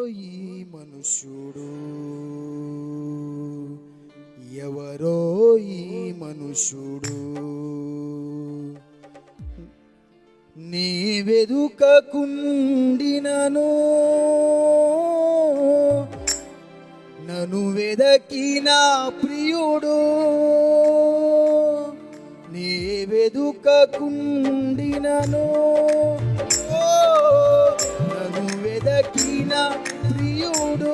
ఈ మనుష్యుడు ఎవరో ఈ మనుష్యుడు నీ వెదుకకుండినను నన్ను వెదకిన ప్రియుడు నీ వెదుకకుండినను నన్ను వెదకిన ప్రియుడు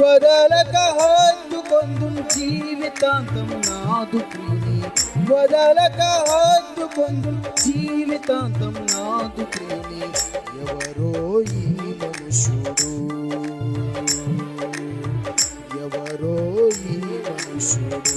వదలక హత్తుకొందు జీవితాంతం నాదు ప్రియుని వదలక హత్తుకొందు జీవితాంతం నాదు ప్రియుని ఎవరో ఈ మనుష్యుడు ఎవరో ఈ మనుష్యుడు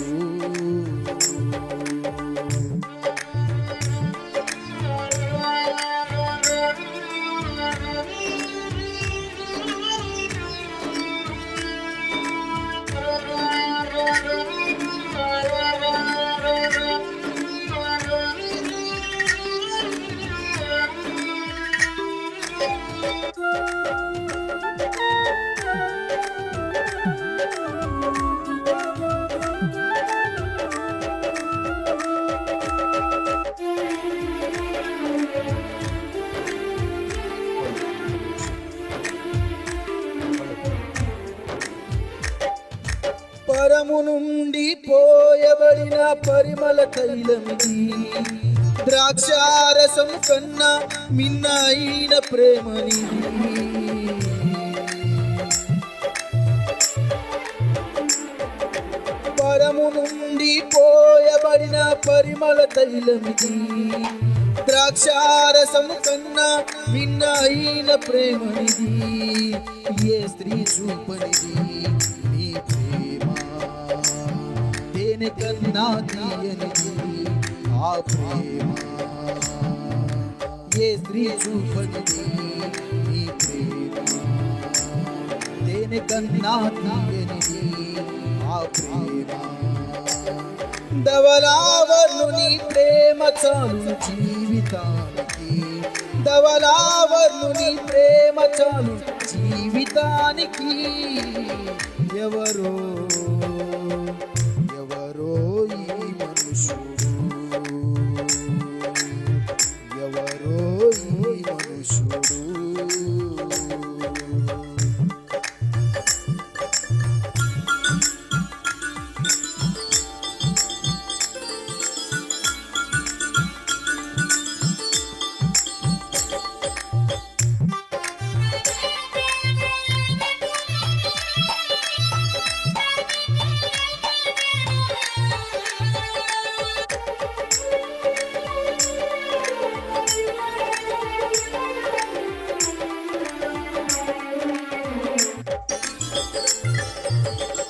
పరము నుండి పోయబడిన పరిమళ తైలమిది ద్రాక్షారసము కన్నా మిన్నైన ప్రేమనిది పరము నుండి పోయబడిన పరిమళ తైలమిది ద్రాక్షారసము కన్నా మిన్నైన ప్రేమనిది ఏ స్త్రీ చూపనిది నీ ప్రేమ దేని కన్నా తీయనిది ఆ ప్రేమ ఏ స్త్రీ చూపనిది నీ ప్రేమ దేని కన్నా తీయనిది ఆ ప్రేమ ధవళావర్ణుని ప్రేమ చాలు జీవితానికి ధవళావర్ణుని ప్రేమ చాలు జీవితానికి ఎవరో ఎవరో ఈ మనుషుడు ఎవరో ఈ మనుషుడు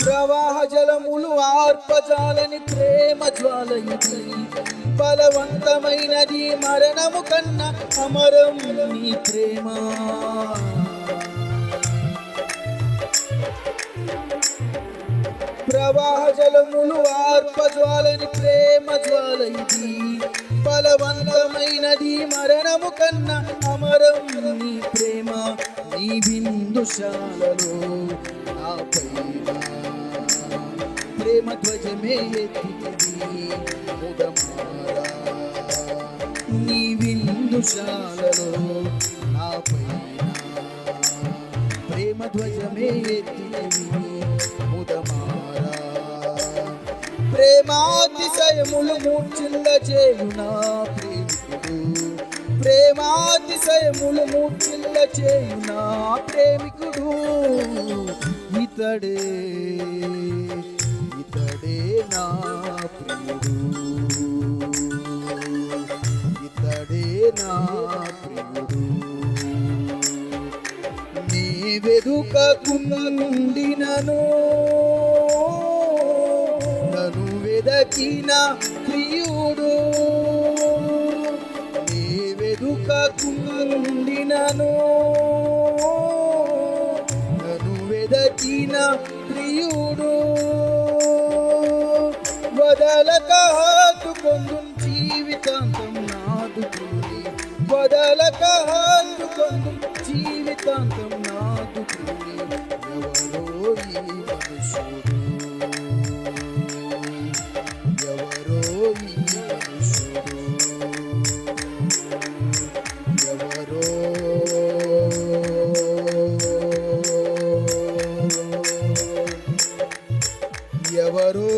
ప్రవాహ జలములు ఆర్పజాలని ప్రేమ జ్వాల ఇది బలవంతమైనది మరణము కన్నా అమరం నీ ప్రేమ ప్రవాహ జలములు ఆర్పజ్వాలని ప్రేమ జ్వాల ఇది బలవంతమైనది మరణము కన్నా అమరం నీ ప్రేమ నీ బిందుశాలలో నా పైన ప్రేమ ధ్వజమే ఎత్తిది ముదమారా నీ బిందుశాలలో నా పైన ప్రేమ ధ్వజమే ఎత్తిది ముదమారా ప్రేమాతిశయములు మూర్ఛిల్ల చేయునా ప్రేమికుడు ప్రేమాతిశయములు మూర్ఛిల్ల చేయునా ప్రేమికుడు ఇతడే నా ప్రియుడు ఇతడే నా ప్రియుడు నీ వెదుకకుండినను నన్ను వెదకిన ప్రియుడు నీ వెదుకకుండినను నన్ను వెదకిన ప్రియుడు వదలక హత్తుకొందు జీవితాంతం నాదు ప్రియుని వదలక హత్తుకొందు జీవిత జీవితాంతం నాదుకుని ఎవరో ఈ మనుషుడు, ఎవరో ఈ మనుషుడు, ఎవరో ఎవరో